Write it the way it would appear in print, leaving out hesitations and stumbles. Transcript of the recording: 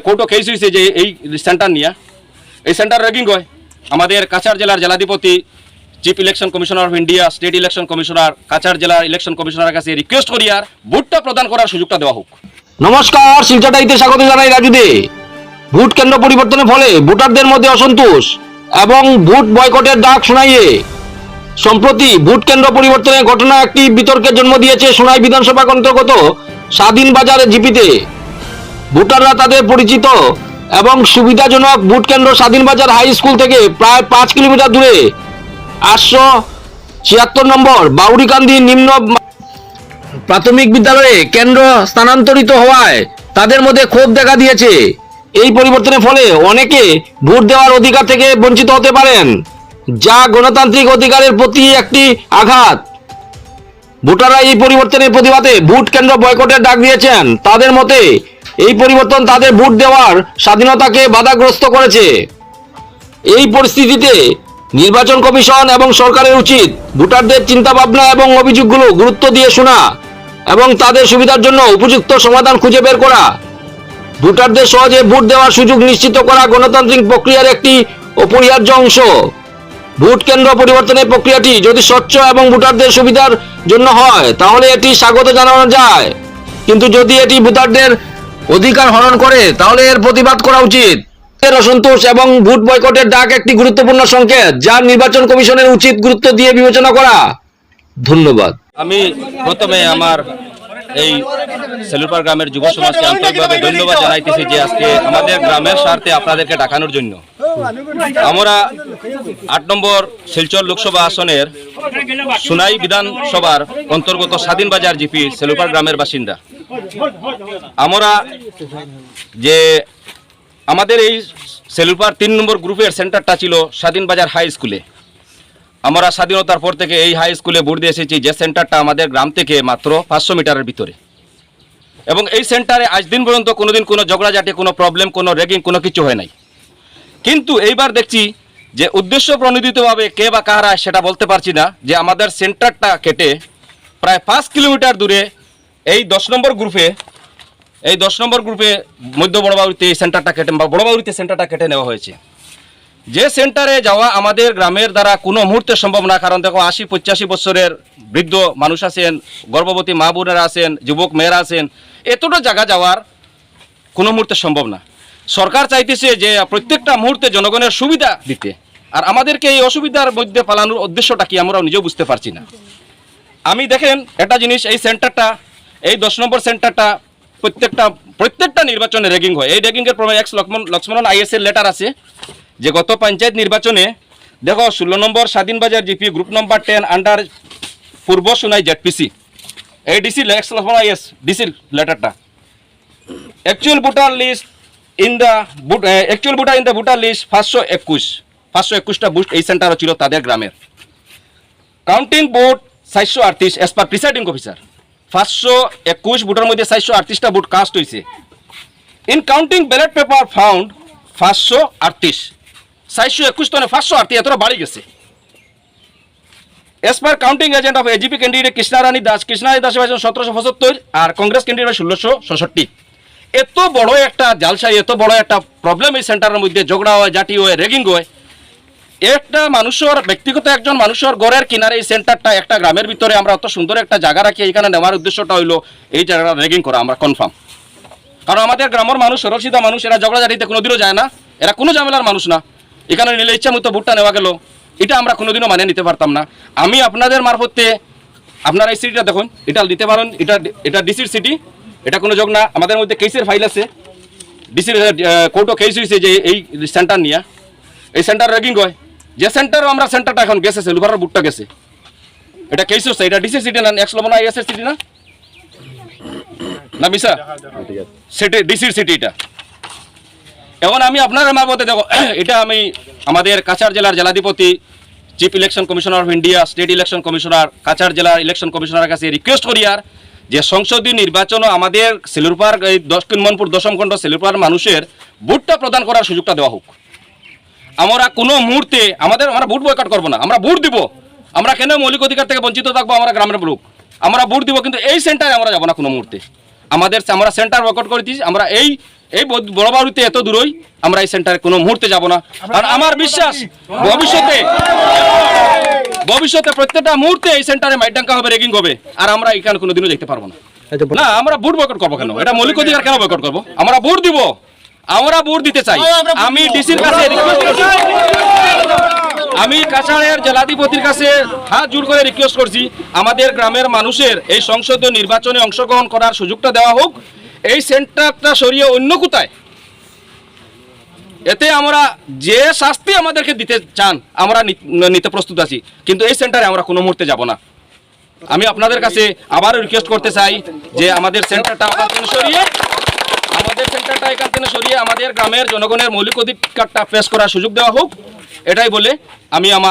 কোর্টও case হয়েছে যে এই সেন্টার নিয়ে এই সেন্টার র্যাগিং হয়। আমাদের কাছাড় জেলার জেলাধিপতি, chief election commissioner of India, state election commissioner, Cachar জেলার ইলেকশন কমিশনারের কাছে রিকোয়েস্ট করি আর ভোটটা প্রদান করার সুযোগটা দেওয়া হোক। নমস্কার, শিলচটাইতে স্বাগত জানাই রাজু দে। ভোট কেন্দ্র পরিবর্তনের ফলে ভোটারদের মধ্যে অসন্তোষ এবং ভোট বয়কটের ডাক শোনাইয়ে সম্প্রতি ভোট কেন্দ্র পরিবর্তনের ঘটনা একটি বিতর্কের জন্ম দিয়েছে সোনাই বিধানসভা অন্তর্গত স্বাধীন বাজার জিপিতে। ভোটাররা তাদের পরিচিত এবং সুবিধাজনক ভোট কেন্দ্র স্বাধীন বাজার হাই স্কুল থেকে প্রায় 5 কিলোমিটার দূরে 876 নম্বর বাউরিকান্দি নিম্ন প্রাথমিক বিদ্যালয়ে কেন্দ্র স্থানান্তরিত হওয়ায় তাদের মধ্যে ক্ষোভ দেখা দিয়েছে। এই পরিবর্তনের ফলে অনেকে ভোট দেওয়ার অধিকার থেকে বঞ্চিত হতে পারেন, যা গণতান্ত্রিক অধিকারের প্রতি একটি আঘাত। ভোটাররা এই পরিবর্তনের প্রতিবাদে ভোট কেন্দ্র বয়কটের ডাক দিয়েছেন। তাদের মতে এই পরিবর্তন তাদের ভোট দেওয়ার স্বাধীনতাকে বাধাগ্রস্ত করেছে। এই পরিস্থিতিতে নির্বাচন কমিশন এবং সরকারের উচিত ভোটারদের চিন্তাভাবনা এবং অভিযোগগুলো গুরুত্ব দিয়ে শোনা এবং তাদের সুবিধার জন্য উপযুক্ত সমাধান খুঁজে বের করা। ভোটারদের সহজে ভোট দেওয়ার সুযোগ নিশ্চিত করা গণতান্ত্রিক প্রক্রিয়ার একটি অপরিহার্য অংশ। ভোট কেন্দ্র পরিবর্তনের প্রক্রিয়াটি যদি স্বচ্ছ এবং ভোটারদের সুবিধার জন্য হয় তাহলে এটি স্বাগত জানানো যায়, কিন্তু যদি এটি ভোটারদের অধিকার হরণ করে তাহলে এর প্রতিবাদ করা উচিত। অসন্তোষ এবং ভোট বয়কটের ডাক একটি গুরুত্বপূর্ণ সংকেত, যা নির্বাচন কমিশনের উচিত গুরুত্ব দিয়ে বিবেচনা করা। ধন্যবাদ। আমি প্রথমে আমার এই সেলুরপাড় গ্রামের যুব সমাজকে আন্তরিকভাবে ধন্যবাদ জানাইতেছি যে আজকে আমাদের গ্রামের স্বার্থে আপনাদেরকে ডাকানোর জন্য। আমরা 8 নম্বর শিলচর লোকসভা আসনের সোনাই বিধানসভার অন্তর্গত স্বাধীন বাজার জিপি সেলুরপাড় গ্রামের বাসিন্দা। আমরা যে আমাদের এই সেলুরপাড় 3 নম্বর গ্রুপের সেন্টারটা ছিল স্বাধীন বাজার হাই স্কুলে। আমরা স্বাধীনতার পর থেকে এই হাই স্কুলে ভোট দিয়ে এসেছি, যে সেন্টারটা আমাদের গ্রাম থেকে মাত্র 500 মিটারের ভিতরে। এবং এই সেন্টারে আজ দিন পর্যন্ত কোনোদিন কোনো ঝগড়াঝাটি, কোনো প্রবলেম, কোনো র্যাগিং, কোনো কিছু হয় নাই। কিন্তু এইবার দেখছি যে উদ্দেশ্য প্রণোদিতভাবে কে বা কারা সেটা বলতে পারছি না, যে আমাদের সেন্টারটা কেটে প্রায় 5 কিলোমিটার দূরে এই 10 নম্বর গ্রুপে মধ্য বড়বাউরিতে এই সেন্টারটা কেটে বা বড়বাউরিতে সেন্টারটা কেটে নেওয়া হয়েছে। যে সেন্টারে যাওয়া আমাদের গ্রামের দ্বারা কোনো মুহূর্তে সম্ভব না, কারণ দেখো 80-85 বছরের বৃদ্ধ মানুষ আছেন, গর্ভবতী মা বোনেরা আছেন, যুবক মেয়েরা আছেন, এতটা জায়গা যাওয়ার কোনো মুহূর্তে সম্ভব না। সরকার চাইতেছে যে প্রত্যেকটা মুহূর্তে জনগণের সুবিধা দিতে, আর আমাদেরকে এই অসুবিধার মধ্যে পালানোর উদ্দেশ্যটা কি আমরা নিজেও বুঝতে পারছি না। আমি দেখেন একটা জিনিস, এই সেন্টারটা, এই 10 নম্বর সেন্টারটা প্রত্যেকটা নির্বাচনে র্যাগিং হয়। এই র্যাগিংয়ের প্রমাণ লক্ষ্মণ IS এর লেটার আছে যে গত পঞ্চায়েত নির্বাচনে দেখো 16 নম্বর স্বাধীন বাজার জিপি গ্রুপ নম্বর 10 আন্ডার পূর্ব সোনাই ZPC, এই ডিসি লক্ষ্মণ IS ডিসির লেটারটা। Actual voter in the voter list 521টা বুথ এই সেন্টারও ছিল তাদের গ্রামের। Counting vote 438 as per presiding officer. 521 ভোটের মধ্যে 438টা ভোট কাস্ট হয়েছে। In counting ballot paper found 538, 421 তো 538 এতটা বাড়ি গেছে। As per counting agent of AGP candidate Krishnarani Das 1775 আর কংগ্রেস ক্যান্ডিডেট 1666। এত বড় একটা জালসাই, এত বড় একটা প্রবলেম এই সেন্টারের মধ্যে, ঝগড়া হয়, জাটি হয়, র্যাগিং হয়। একটা মানুষের ব্যক্তিগত একজন মানুষের ঘরের কিনারে এই সেন্টারটা একটা গ্রামের ভিতরে আমরা অত সুন্দর একটা জায়গা রাখি, এখানে নেওয়ার উদ্দেশ্যটা হইলো এই জায়গাটা র্যাগিং করা আমরা কনফার্ম। কারণ আমাদের গ্রামের মানুষ সরলসিধা মানুষ, এরা ঝগড়াঝাটিতে কোনোদিনও যায় না, এরা কোনো ঝামেলার মানুষ না। এখানে নিলে ইচ্ছা মতো ভোটটা নেওয়া গেল, এটা আমরা কোনোদিনও মানে নিতে পারতাম না। আমি আপনাদের মারফতে আপনারা এই সিটিটা দেখুন, এটা নিতে পারেন, এটা ডিসির সিটি, এটা কোনো যোগ না। আমাদের মধ্যে কেসের ফাইল আছে, ডিসির কোর্টও কেস হয়েছে যে এই সেন্টার নিয়ে এই সেন্টার র্যাগিং হয়। যে সেন্টারও আমরা সেন্টারটা এখন গেছে সেলুপাড়ার বুটটা গেছে, এটা কেস হচ্ছে। এটা ডিসির সিটি না, লক্ষ্মণ IS এর সিটি না মিশা সিটি, ডিসির সিটি এটা। এখন আমি আপনার মারফতে দেখো, এটা আমি আমাদের কাছাড় জেলার জেলাধিপতি, chief election commissioner of India, state election commissioner, Cachar জেলার ইলেকশন কমিশনারের কাছে রিকোয়েস্ট করি আর যে সংসদীয় নির্বাচনও আমাদের সেলুরপাড় এই 10 কিলোমিটার 10 খণ্ড সেলুরপাড় মানুষের ভোটটা প্রদান করার সুযোগটা দেওয়া হোক। আমরা কোনো মুহূর্তে আমরা ভোট বয়কট করবো না, আমরা ভোট দিব। আমরা কেন মৌলিক অধিকার থেকে বঞ্চিত থাকবো? আমরা গ্রামের লোক, আমরা ভোট দিব, কিন্তু এই সেন্টারে আমরা যাবো না কোনো মুহূর্তে। আমরা সেন্টার বয়কট করে দিয়েছি। আমরা এই এই বড় বাউরিতে এত দূরই আমরা এই সেন্টারে কোনো মুহূর্তে যাব না। আর আমার বিশ্বাস ভবিষ্যতে প্রত্যেকটা মুহূর্তে এই সেন্টারে মাইডাঙ্কা হবে, রেগিং হবে, আর আমরা এখানে কোনোদিনও দেখতে পারবো না। না, আমরা ভোট বয়কট করবো কেন? এটা মৌলিক অধিকার, কেন বয়কট করবো? আমরা ভোট দিব, আমরা ভোট দিতে চাই। আমি ডিসির কাছে রিকোয়েস্ট করছি, আমি কাছাড়ের জেলাধিপতির কাছে হাত জোড় করে রিকোয়েস্ট করছি, আমাদের গ্রামের মানুষের এই সংসদীয় নির্বাচনে অংশগ্রহণ করার সুযোগটা দেওয়া হোক। এই সেন্টারটা সরিয়ে অন্য কোথায়, এতে আমরা যে শাস্তি আমাদেরকে দিতে চান আমরা নিতে প্রস্তুত আছি, কিন্তু এই সেন্টারে আমরা কোনো মুহূর্তে যাব না। আমি আপনাদের কাছে আবারও রিকোয়েস্ট করতে চাই যে আমাদের সেন্টারটা এখান থেকে সরিয়ে আমাদের গ্রামের জনগণের মৌলিক অধিকারটা পেশ করার সুযোগ দেওয়া হোক। এটাই বলে আমি আমার